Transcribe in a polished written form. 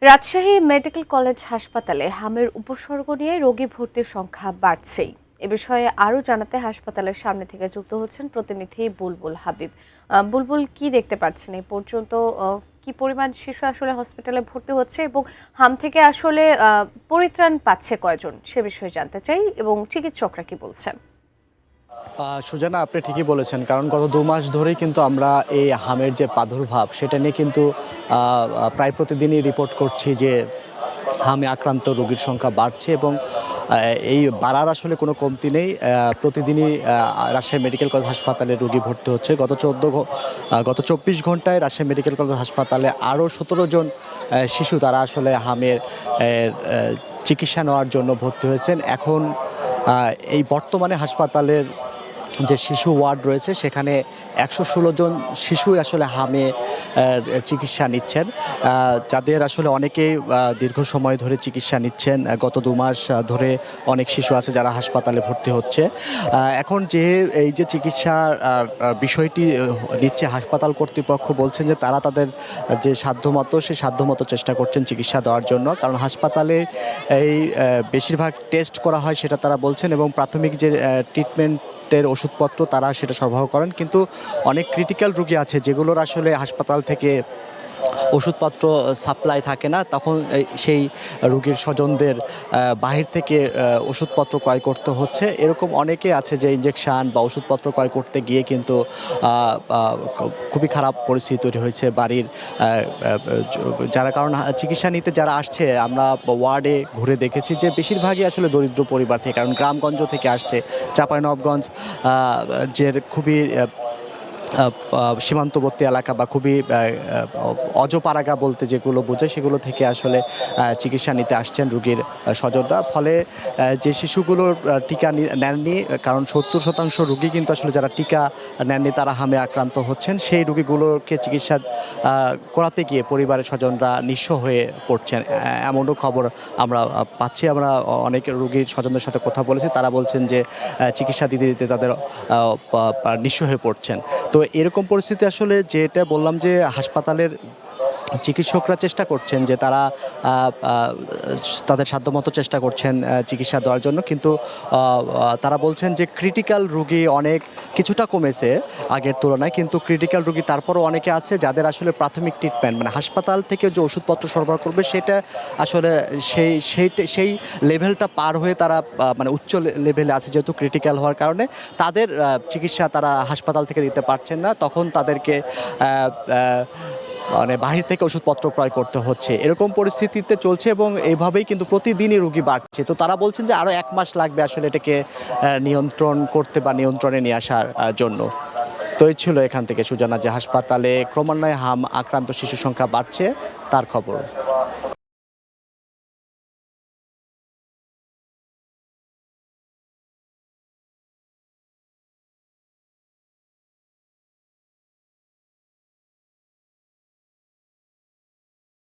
Rajshahi medical college হাসপাতালে হামের উপসর্গ নিয়ে রোগী ভর্তির সংখ্যা বাড়ছেই। এ বিষয়ে আরও জানাতে হাসপাতালের সামনে থেকে যুক্ত হচ্ছেন প্রতিনিধি বুলবুল হাবিব। বুলবুল, কি দেখতে পাচ্ছেন এই পর্যন্ত? কি পরিমাণ শিশু আসলে হসপিটালে ভর্তি হচ্ছে এবং হাম থেকে আসলে পরিত্রাণ পাচ্ছে কয়জন, সে বিষয়ে জানতে চাই, এবং চিকিৎসকরা কি বলছেন? সুজানা, আপনি ঠিকই বলেছেন, কারণ গত 2 মাস ধরেই কিন্তু আমরা এই হামের যে প্রাদুর্ভাব সেটা নিয়ে কিন্তু প্রায় প্রতিদিনই রিপোর্ট করছি যে হামে আক্রান্ত রোগীর সংখ্যা বাড়ছে এবং এই বাড়ার আসলে কোনো কমতি নেই। প্রতিদিনই রাজশাহী মেডিকেল কলেজ হাসপাতালে রোগী ভর্তি হচ্ছে। গত 24 ঘন্টায় রাজশাহী মেডিকেল কলেজ হাসপাতালে আরও 17 জন শিশু তারা আসলে হামের চিকিৎসা নেওয়ার জন্য ভর্তি হয়েছেন। এখন এই বর্তমানে হাসপাতালের যে শিশু ওয়ার্ড রয়েছে সেখানে 116 জন শিশুই আসলে হামে চিকিৎসা নিচ্ছেন, যাদের আসলে অনেকেই দীর্ঘ সময় ধরে চিকিৎসা নিচ্ছেন। গত 2 মাস ধরে অনেক শিশু আছে যারা হাসপাতালে ভর্তি হচ্ছে। এখন যে এই যে চিকিৎসার বিষয়টি নিচ্ছে, হাসপাতাল কর্তৃপক্ষ বলছেন যে তারা তাদের যে সাধ্যমতো সেই সাধ্যমতো চেষ্টা করছেন চিকিৎসা দেওয়ার জন্য, কারণ হাসপাতালে এই বেশিরভাগ টেস্ট করা হয় সেটা তারা বলছেন, এবং প্রাথমিক যে ট্রিটমেন্টের ওষুধপত্র তারা সেটা সরবরাহ করেন। কিন্তু অনেক ক্রিটিক্যাল রোগী আছে যেগুলোর আসলে হাসপাতাল থেকে ওষুধপত্র সাপ্লাই থাকে না, তখন সেই রোগীর স্বজনদের বাহির থেকে ওষুধপত্র ক্রয় করতে হচ্ছে। এরকম অনেকে আছে যে ইনজেকশান বা ওষুধপত্র ক্রয় করতে গিয়ে কিন্তু খুবই খারাপ পরিস্থিতি তৈরি হয়েছে বাড়ির যারা, কারণ চিকিৎসা নিতে যারা আসছে আমরা ওয়ার্ডে ঘুরে দেখেছি যে বেশিরভাগই আসলে দরিদ্র পরিবার থেকে, কারণ গ্রামগঞ্জ থেকে আসছে। চাঁপাইনবাবগঞ্জ যে খুবই সীমান্তবর্তী এলাকা বা খুবই অজপাড়াগা বলতে যেগুলো বোঝায় সেগুলো থেকে আসলে চিকিৎসা নিতে আসছেন রোগীর স্বজনরা। ফলে যে শিশুগুলোর টিকা নেননি, কারণ 70% রোগী কিন্তু আসলে যারা টিকা নেননি তারা হামে আক্রান্ত হচ্ছেন, সেই রোগীগুলোকে চিকিৎসা করাতে গিয়ে পরিবারের স্বজনরা নিঃস্ব হয়ে পড়ছেন, এমনও খবর আমরা পাচ্ছি। আমরা অনেক রোগীর স্বজনদের সাথে কথা বলেছি, তারা বলছেন যে চিকিৎসা দিতে দিতে তাদের নিঃস্ব হয়ে পড়ছেন। তো এরকম পরিস্থিতি আসলে, যেটা বললাম যে হাসপাতালের চিকিৎসকরা চেষ্টা করছেন যে তারা তাদের সাধ্যমতো চেষ্টা করছেন চিকিৎসা দেওয়ার জন্য, কিন্তু তারা বলছেন যে ক্রিটিক্যাল রোগী অনেক কিছুটা কমেছে আগের তুলনায়, কিন্তু ক্রিটিক্যাল রোগী তারপরও অনেকে আছে যাদের আসলে প্রাথমিক ট্রিটমেন্ট মানে হাসপাতাল থেকে যে ওষুধপত্র সরবরাহ করবে সেটা আসলে সেই লেভেলটা পার হয়ে তারা মানে উচ্চ লেভেলে আছে, যেহেতু ক্রিটিক্যাল হওয়ার কারণে তাদের চিকিৎসা তারা হাসপাতাল থেকে দিতে পারছেন না, তখন তাদেরকে মানে বাহির থেকে ওষুধপত্র ক্রয় করতে হচ্ছে। এরকম পরিস্থিতিতে চলছে এবং এইভাবেই কিন্তু প্রতিদিনই রোগী বাড়ছে। তো তারা বলছেন যে আরও 1 মাস লাগবে আসলে এটাকে নিয়ন্ত্রণ করতে বা নিয়ন্ত্রণে নিয়ে আসার জন্য। তো এই ছিল এখান থেকে সুজানা, যে হাসপাতালে ক্রমান্বয়ে হাম আক্রান্ত শিশুর সংখ্যা বাড়ছে তার খবর।